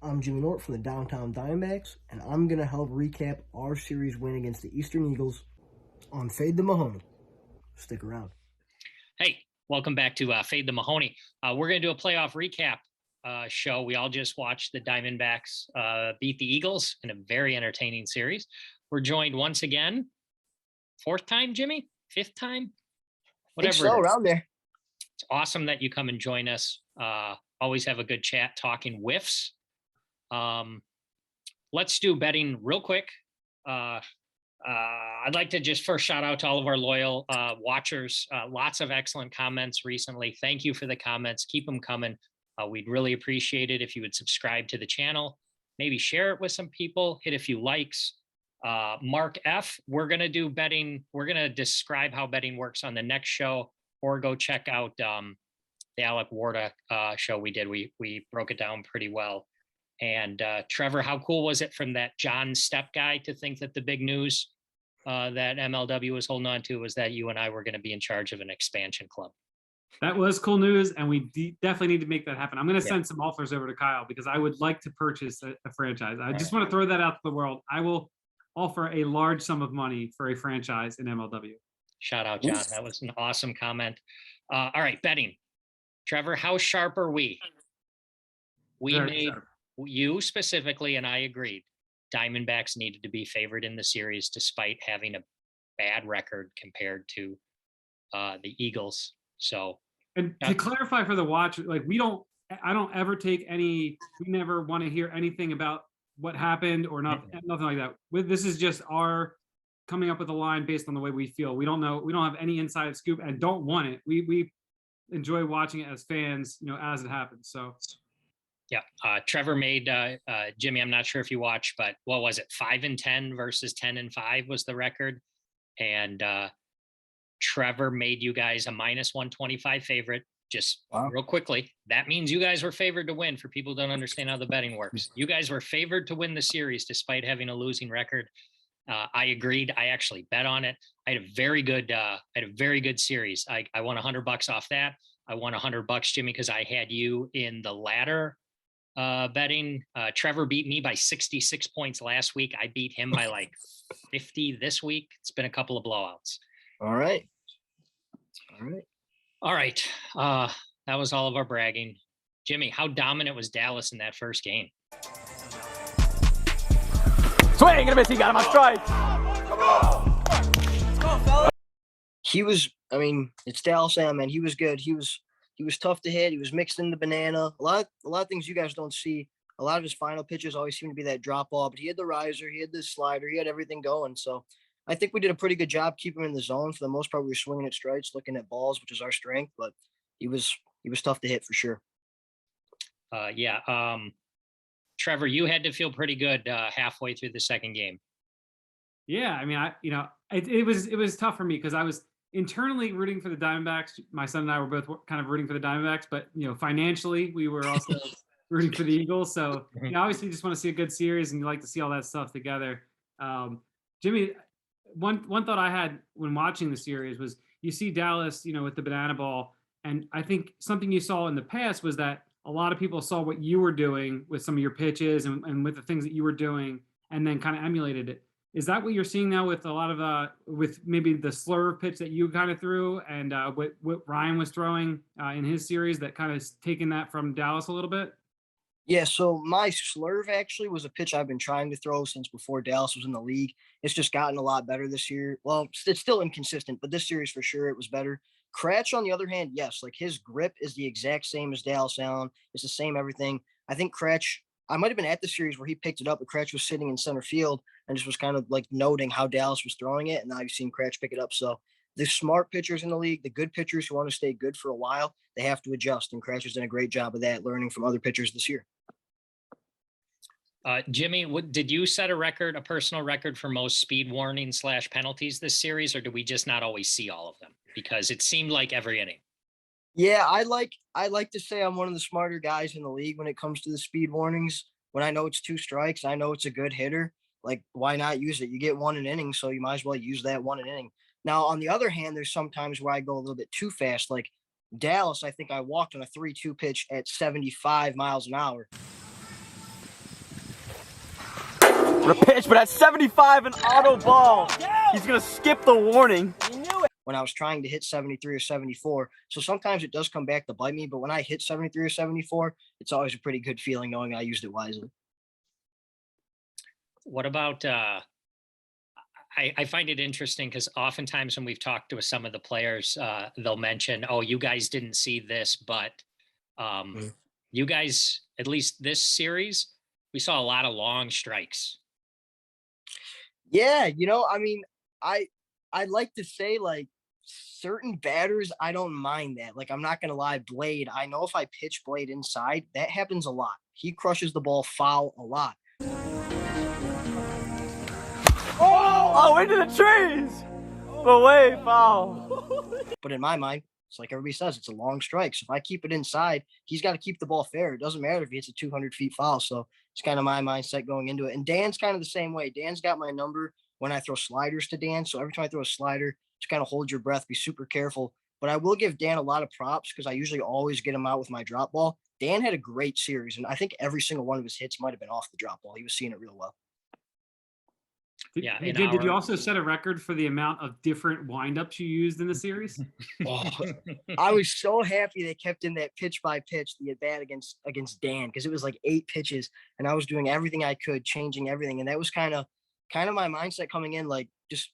I'm Jimmy Knorp from the Downtown Diamondbacks, and I'm going to help recap our series win against the Eastern Eagles on Fade the Mahoney. Stick around. Hey, welcome back to Fade the Mahoney. We're going to do a playoff recap show. We all just watched the Diamondbacks beat the Eagles in a very entertaining series. We're joined once again, fourth time, Jimmy? Fifth time? Whatever. I think so, around there. It's awesome that you come and join us. Always have a good chat talking whiffs. Let's do betting real quick. I'd like to just first shout out to all of our loyal watchers. Lots of excellent comments recently. Thank you for the comments. Keep them coming. We'd really appreciate it if you would subscribe to the channel, maybe share it with some people, hit a few likes. Mark F, we're going to do betting. We're going to describe how betting works on the next show, or go check out the Alec Warda show we did. We broke it down pretty well. And Trevor, how cool was it from that John Stepp guy to think that the big news that MLW was holding on to was that you and I were going to be in charge of an expansion club? That was cool news, and we definitely need to make that happen. I'm going to send some offers over to Kyle because I would like to purchase a franchise. I just want to throw that out to the world. I will offer a large sum of money for a franchise in MLW. Shout out, John. That was an awesome comment. All right, betting. Trevor, how sharp are we? We made you specifically, and I agreed, Diamondbacks needed to be favored in the series despite having a bad record compared to the Eagles. So, and to clarify for the watcher, like I don't ever take any, we never want to hear anything about what happened or nothing like that. This is just our coming up with a line based on the way we feel. We don't know, we don't have any inside scoop and don't want it. We enjoy watching it as fans, as it happens. So yeah, Trevor made Jimmy, I'm not sure if you watched, but what was it? 5-10 versus 10-5 was the record. And Trevor made you guys a -125 favorite. Just real quickly, that means you guys were favored to win. For people who don't understand how the betting works, you guys were favored to win the series despite having a losing record. I agreed. I actually bet on it. I had a very good series. I won $100 off that. I won $100, Jimmy, because I had you in the ladder betting. Trevor beat me by 66 points last week. I beat him by like 50 this week. It's been a couple of blowouts. All right. That was all of our bragging. Jimmy, how dominant was Dallas in that first game? Swing and a miss. He got him on strike. He was, it's Dallas, man. He was good. He was tough to hit. He was mixed in the banana. A lot of things you guys don't see. A lot of his final pitches always seem to be that drop ball, but he had the riser, he had the slider, he had everything going. So I think we did a pretty good job keeping him in the zone. For the most part, we were swinging at strikes, looking at balls, which is our strength, but he was tough to hit for sure. Trevor, you had to feel pretty good halfway through the second game. Yeah, it was tough for me because I was internally rooting for the Diamondbacks. My son and I were both kind of rooting for the Diamondbacks, but financially we were also rooting for the Eagles. So obviously you just want to see a good series and you like to see all that stuff together. Jimmy, one thought I had when watching the series was you see Dallas, with the banana ball, and I think something you saw in the past was that a lot of people saw what you were doing with some of your pitches and with the things that you were doing and then kind of emulated it. Is that what you're seeing now with a lot of with maybe the slurve pitch that you kind of threw and what Ryan was throwing in his series that kind of taking that from Dallas a little bit? Yeah, so my slurve actually was a pitch I've been trying to throw since before Dallas was in the league. It's just gotten a lot better this year. Well, it's still inconsistent, but this series for sure it was better. Cratch, on the other hand, yes, like his grip is the exact same as Dallas Allen. It's the same everything. I think Cratch, I might have been at the series where he picked it up, but Cratch was sitting in center field and just was kind of like noting how Dallas was throwing it. And now you've seen Cratch pick it up. So the smart pitchers in the league, the good pitchers who want to stay good for a while, they have to adjust. And Cratch has done a great job of that, learning from other pitchers this year. Jimmy, did you set a personal record for most speed warnings / penalties this series, or do we just not always see all of them? Because it seemed like every inning. Yeah, I like to say I'm one of the smarter guys in the league when it comes to the speed warnings. When I know it's 2 strikes, I know it's a good hitter. Like, why not use it? You get 1 an inning, so you might as well use that 1 an inning. Now, on the other hand, there's sometimes where I go a little bit too fast. Like Dallas, I think I walked on a 3-2 pitch at 75 miles an hour. What a pitch, but at 75, an auto ball. He's going to skip the warning. When I was trying to hit 73 or 74. So sometimes it does come back to bite me, but when I hit 73 or 74, it's always a pretty good feeling knowing I used it wisely. What about I find it interesting because oftentimes when we've talked to some of the players, they'll mention, oh, you guys didn't see this, but you guys, at least this series, we saw a lot of long strikes. Yeah, I mean, I like to say, like, certain batters, I don't mind that. Like, I'm not gonna lie, Blade, I know if I pitch Blade inside, that happens a lot. He crushes the ball foul a lot. Oh, into the trees! But way foul. But in my mind, it's like everybody says, it's a long strike. So if I keep it inside, he's got to keep the ball fair. It doesn't matter if he hits a 200 feet foul. So it's kind of my mindset going into it. And Dan's kind of the same way. Dan's got my number when I throw sliders to Dan. So every time I throw a slider, just kind of hold your breath, be super careful. But I will give Dan a lot of props because I usually always get him out with my drop ball. Dan had a great series, and I think every single one of his hits might have been off the drop ball. He was seeing it real well. Yeah. Did you also set a record for the amount of different windups you used in the series? Oh, I was so happy they kept in that pitch by pitch, the at bat against Dan, because it was like 8 pitches, and I was doing everything I could, changing everything, and that was kind of my mindset coming in, like, just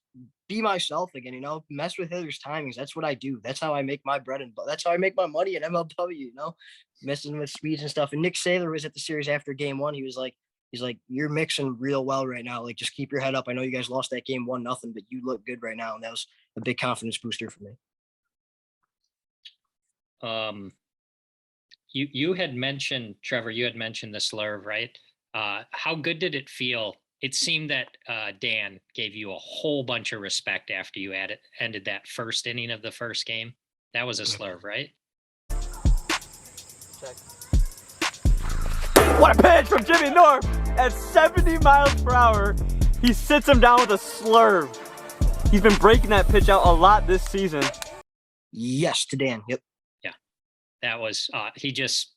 be myself again, mess with hitters' timings. That's what I do. That's how I make my bread and butter. That's how I make my money at MLW, messing with speeds and stuff. And Nick Saylor was at the series after game 1. He's like, you're mixing real well right now. Like, just keep your head up. I know you guys lost that game 1-0, but you look good right now. And that was a big confidence booster for me. You had mentioned, Trevor, the slurve, right? How good did it feel? It seemed that Dan gave you a whole bunch of respect after you ended that first inning of the first game. That was a slurve, right? Check. What a pitch from Jimmy Knorp at 70 miles per hour. He sits him down with a slurve. He's been breaking that pitch out a lot this season. Yes, to Dan. Yep. Yeah, that was he just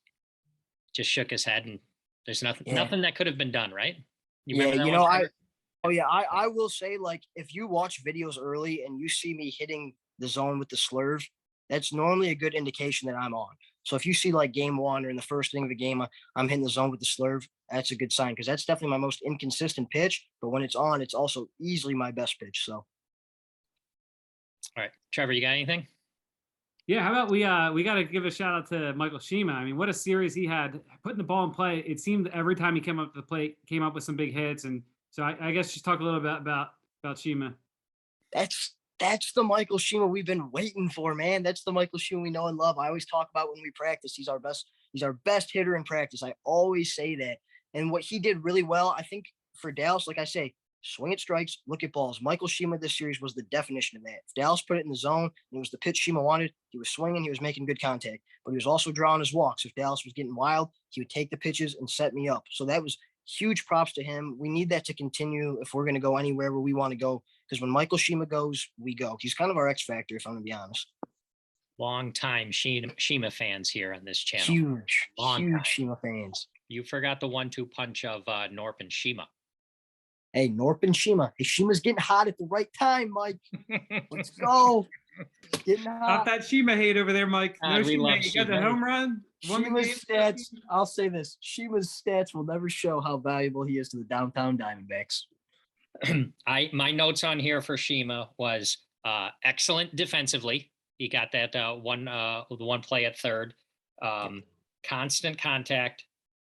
shook his head, and there's nothing that could have been done, right? I will say, like, if you watch videos early and you see me hitting the zone with the slurve, that's normally a good indication that I'm on. So if you see, like, game 1 or in the first inning of the game, I'm hitting the zone with the slurve, that's a good sign, because that's definitely my most inconsistent pitch. But when it's on, it's also easily my best pitch. So, all right, Trevor, you got anything? Yeah, how about we got to give a shout out to Michael Shima. I mean, what a series he had putting the ball in play. It seemed every time he came up to the plate, came up with some big hits. And so I guess just talk a little bit about Shima. That's the Michael Shima we've been waiting for, man. That's the Michael Shima we know and love. I always talk about when we practice. He's our best hitter in practice. I always say that. And what he did really well, I think, for Dallas, like I say, swing at strikes, look at balls. Michael Shima this series was the definition of that. If Dallas put it in the zone and it was the pitch Shima wanted, he was swinging, he was making good contact, but he was also drawing his walks. If Dallas was getting wild, he would take the pitches and set me up. So that was huge props to him. We need that to continue if we're going to go anywhere where we want to go, because when Michael Shima goes, we go. He's kind of our X factor, if I'm going to be honest. Long time Shima fans here on this channel. Huge Shima fans. You forgot the 1-2 punch of Knorp and Shima. Hey, Knorp and Shima. Hey, Shima's getting hot at the right time, Mike. Let's go. Getting hot. Not that Shima hate over there, Mike. No Shima. You got the home run. Shima's stats, I'll say this. Shima's stats will never show how valuable he is to the downtown Diamondbacks. My notes on here for Shima was excellent defensively. He got that one play at third. Constant contact,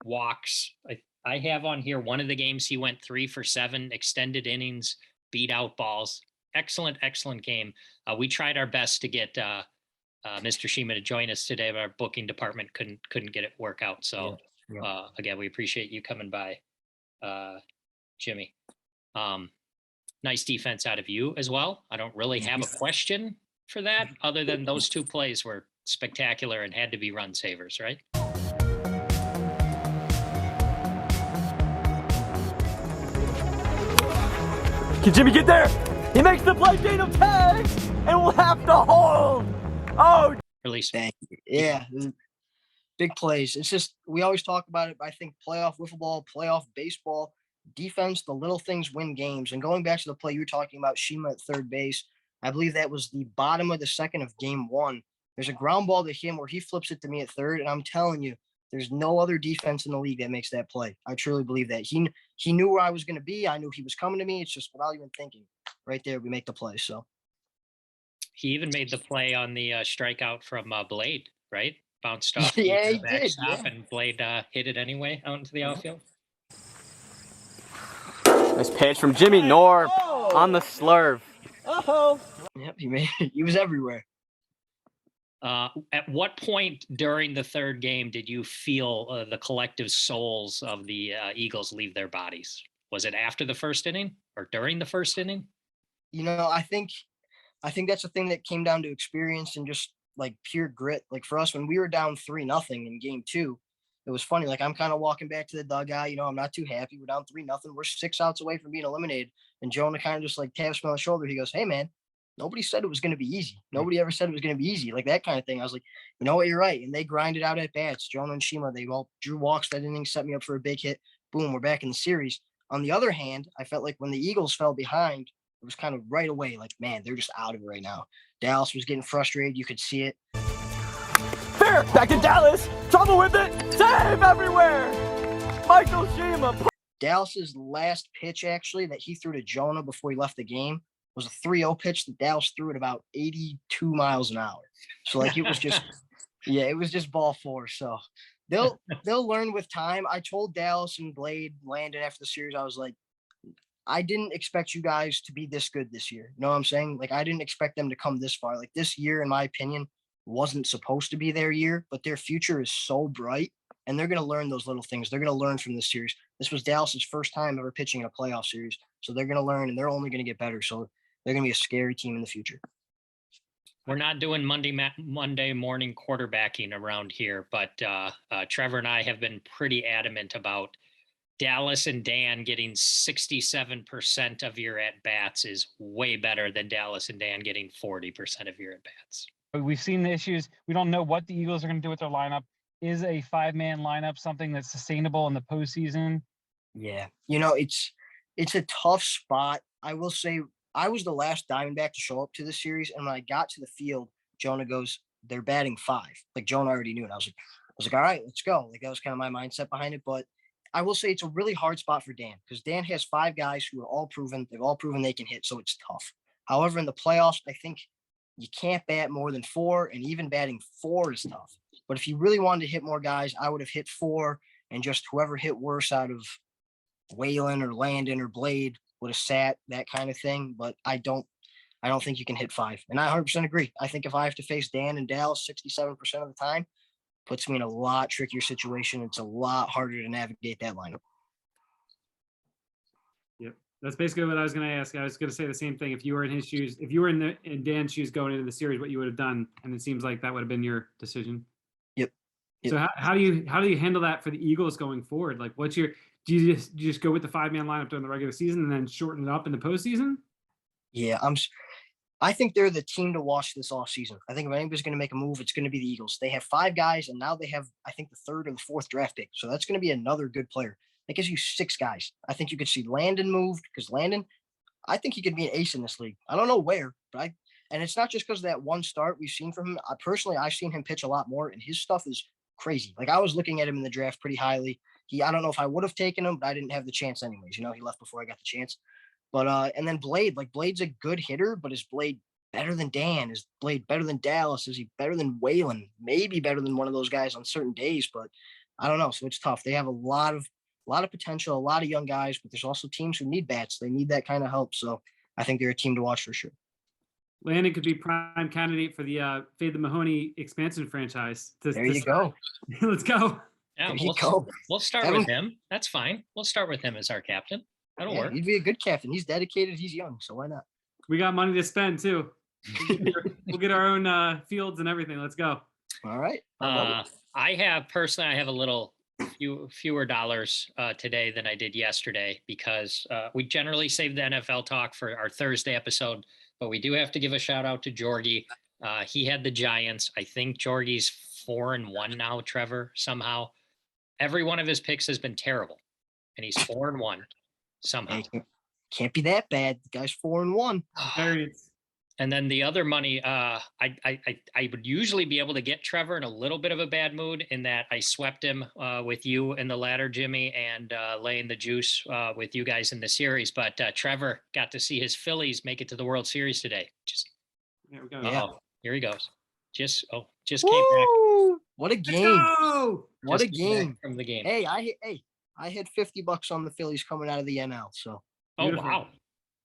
walks. I have on here one of the games he went 3 for 7, extended innings, beat out balls. Excellent game. We tried our best to get Mr. Shima to join us today, but our booking department couldn't get it work out. So again, we appreciate you coming by, Jimmy. Nice defense out of you as well. I don't really have a question for that, other than those 2 plays were spectacular and had to be run savers, right? Can Jimmy get there? He makes the play, gain of tags, and we'll have to hold. Oh, release. Thank you. Yeah, big plays. It's just, we always talk about it. I think playoff wiffle ball, playoff baseball, defense, the little things win games. And going back to the play you were talking about, Shima at third base, I believe that was the bottom of the second of game one. There's a ground ball to him where he flips it to me at third, and I'm telling you, there's no other defense in the league that makes that play. I truly believe that. He knew where I was going to be. I knew he was coming to me. It's just without even thinking. Right there, we make the play. So He even made the play on the strikeout from Blade, right? Bounced off Yeah, the he did, backstop, yeah. and Blade hit it anyway out into the outfield. Nice pitch from Jimmy Knorp on the slurve. Yep, he was everywhere. At what point during the third game did you feel the collective souls of the Eagles leave their bodies? Was it after the first inning or during the first inning? You know, I think that's a thing that came down to experience and just like pure grit. Like for us, when we were down 3-0 in game two, it was funny. Like I'm kind of walking back to the dugout. You know, I'm not too happy. We're down 3-0. We're 6 outs away from being eliminated. And Jonah kind of just like taps me on the shoulder. He goes, "Hey man, nobody said it was going to be easy. Nobody ever said it was going to be easy." Like that kind of thing. I was like, you know what, you're right. And they grinded out at bats. Jonah and Shima, they all drew walks that inning, set me up for a big hit. Boom, we're back in the series. On the other hand, I felt like when the Eagles fell behind, it was kind of right away, like, man, they're just out of it right now. Dallas was getting frustrated. You could see it. Fair, back to Dallas. Trouble with it. Save everywhere. Michael Shima. Dallas's last pitch, actually, that he threw to Jonah before he left the game was a 3-0 pitch that Dallas threw at about 82 miles an hour. So, like, it was just, yeah, it was just ball force. So they'll learn with time. I told Dallas and Blade, Landon after the series, I was like, I didn't expect you guys to be this good this year. You know what I'm saying? Like, I didn't expect them to come this far. Like, this year, in my opinion, wasn't supposed to be their year, but their future is so bright, and they're going to learn those little things. They're going to learn from this series. This was Dallas's first time ever pitching in a playoff series, so they're going to learn, and they're only going to get better. So they're going to be a scary team in the future. We're not doing Monday morning quarterbacking around here, but Trevor and I have been pretty adamant about Dallas and Dan getting 67% of your at-bats is way better than Dallas and Dan getting 40% of your at-bats. We've seen the issues. We don't know what the Eagles are going to do with their lineup. Is a 5-man lineup something that's sustainable in the postseason? Yeah. You know, it's a tough spot. I will say I was the last Diamondback to show up to this series, and when I got to the field, Jonah goes, "They're batting 5." Like Jonah already knew it. I was like, all right, let's go. Like that was kind of my mindset behind it. But I will say it's a really hard spot for Dan because Dan has 5 guys who are all proven. They've all proven they can hit, so it's tough. However, in the playoffs, I think you can't bat more than 4, and even batting 4 is tough. But if you really wanted to hit more guys, I would have hit 4, and just whoever hit worse out of Waylon or Landon or Blade would have sat, that kind of thing. But I don't think you can hit 5. And I 100% agree. I think if I have to face Dan and Dallas 67% of the time, puts me in a lot trickier situation. It's a lot harder to navigate that lineup. Yep. That's basically what I was going to ask. I was going to say the same thing. If you were in his shoes, if you were in Dan's shoes going into the series, what you would have done. And it seems like that would have been your decision. Yep. So how do you handle that for the Eagles going forward? Like do you just go with the 5-man lineup during the regular season and then shorten it up in the postseason? Yeah, I think they're the team to watch this offseason. I think if anybody's going to make a move, it's going to be the Eagles. They have 5 guys, and now they have, I think, the 3rd or the 4th draft pick. So that's going to be another good player. That gives you 6 guys. I think you could see Landon moved because Landon, I think he could be an ace in this league. I don't know where, but and it's not just because of that one start we've seen from him. I've seen him pitch a lot more, and his stuff is crazy. Like I was looking at him in the draft pretty highly. I don't know if I would have taken him, but I didn't have the chance anyways. You know, he left before I got the chance. But and then Blade, like Blade's a good hitter, but is Blade better than Dan? Is Blade better than Dallas? Is he better than Waylon? Maybe better than one of those guys on certain days, but I don't know. So it's tough. They have a lot of potential, a lot of young guys, but there's also teams who need bats. They need that kind of help. So I think they're a team to watch for sure. Landon could be prime candidate for the Fade the Mahoney expansion franchise. There you go. Let's go. Yeah, go. We'll start with him. That's fine. We'll start with him as our captain. That'll work. He'd be a good captain. He's dedicated. He's young, so why not? We got money to spend too. We'll get our own fields and everything. Let's go. All right. I have a little fewer dollars today than I did yesterday because we generally save the NFL talk for our Thursday episode, but we do have to give a shout out to Jorgie. He had the Giants. I think Jorgie's 4-1 now, Trevor, somehow. Every one of his picks has been terrible, and he's 4-1. somehow. Hey, can't be that bad. The guy's 4-1. Variance. And then the other money, I would usually be able to get Trevor in a little bit of a bad mood in that I swept him with you in the ladder, Jimmy, and laying the juice with you guys in the series. But Trevor got to see his Phillies make it to the World Series today. Just There we go. Yeah. here he goes. Just came back. Woo! What a Let's game. go! What a Just came back game. from the game. Hey, I had $50 on the Phillies coming out of the NL. So Oh, Beautiful. wow.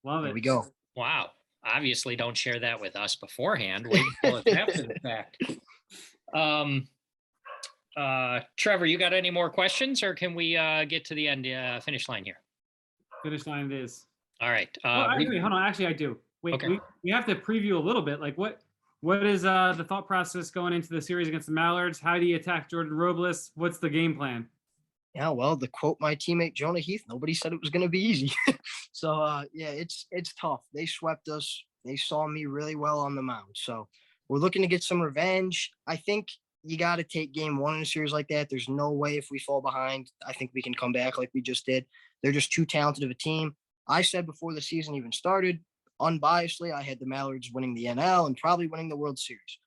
Love it. there we go. Wow. Obviously, don't share that with us beforehand. Wait until it's after the fact. Trevor, you got any more questions, or can we get to the end finish line here? Finish line it is. All right. Well, wait, hold on. Actually, I do. Wait, Okay. we have to preview a little bit. Like, what is the thought process going into the series against the Mallards? How do you attack Jordan Robles? What's the game plan? Yeah, well, to quote my teammate Jonah Heath, nobody said it was going to be easy. So yeah, it's tough. They swept us. They saw me really well on the mound. So we're looking to get some revenge. I think you got to take game one in a series like that. There's no way if we fall behind, I think we can come back like we just did. They're just too talented of a team. I said before the season even started, unbiasedly, I had the Mallards winning the NL and probably winning the World Series.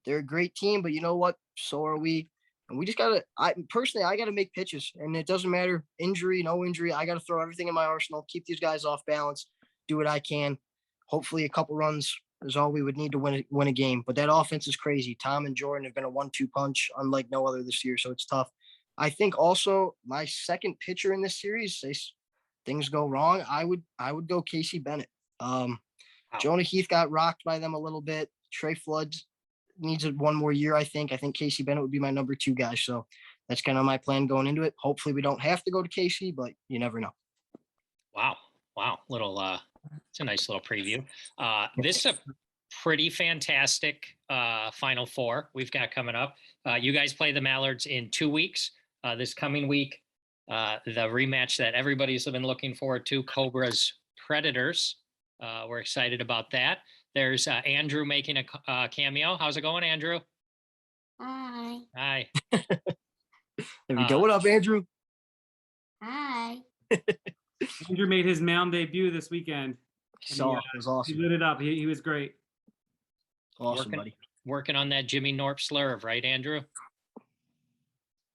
They're a great team, but you know what? So are we. And we just gotta. I gotta make pitches, and it doesn't matter injury, no injury. I gotta throw everything in my arsenal, keep these guys off balance, do what I can. Hopefully, a couple runs is all we would need to win a game. But that offense is crazy. Tom and Jordan have been a 1-2 punch, unlike no other this year. So it's tough. I think also my second pitcher in this series, things go wrong, I would go Casey Bennett. Jonah Heath got rocked by them a little bit. Trey Flood needs one more year, I think. I think Casey Bennett would be my number 2 guy. So that's kind of my plan going into it. Hopefully we don't have to go to Casey, but you never know. Wow. Little it's a nice little preview. This is a pretty fantastic Final Four we've got coming up. You guys play the Mallards in 2 weeks. This coming week, the rematch that everybody's been looking forward to, Cobra's Predators. We're excited about that. There's Andrew making a cameo. How's it going, Andrew? Hi. Hi. There we go. What up, Andrew? Hi. Andrew made his mound debut this weekend. Saw it was He awesome. lit it up. He was great. Awesome, buddy. Working on that Jimmy Knorp slurve, right, Andrew?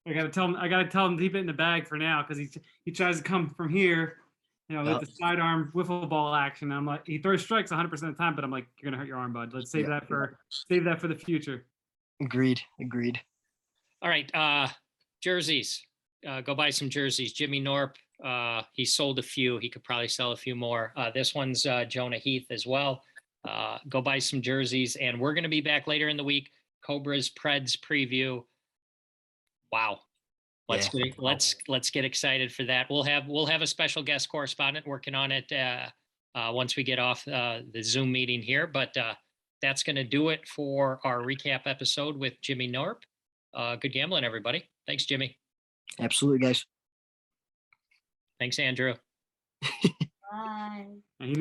I gotta tell him to keep it in the bag for now because he tries to come from here, with the sidearm wiffle ball action. I'm like, he throws strikes 100% of the time, but I'm like, you're gonna hurt your arm, bud. Let's save that for the future. Agreed. All right. Jerseys. Go buy some jerseys. Jimmy Knorp. He sold a few. He could probably sell a few more. This one's Jonah Heath as well. Go buy some jerseys, and we're going to be back later in the week. Cobra's Preds preview. Wow. Let's get excited for that. We'll have a special guest correspondent working on it once we get off the Zoom meeting here. But that's going to do it for our recap episode with Jimmy Knorp. Good gambling, everybody. Thanks, Jimmy. Absolutely, guys. Thanks, Andrew. Bye. And he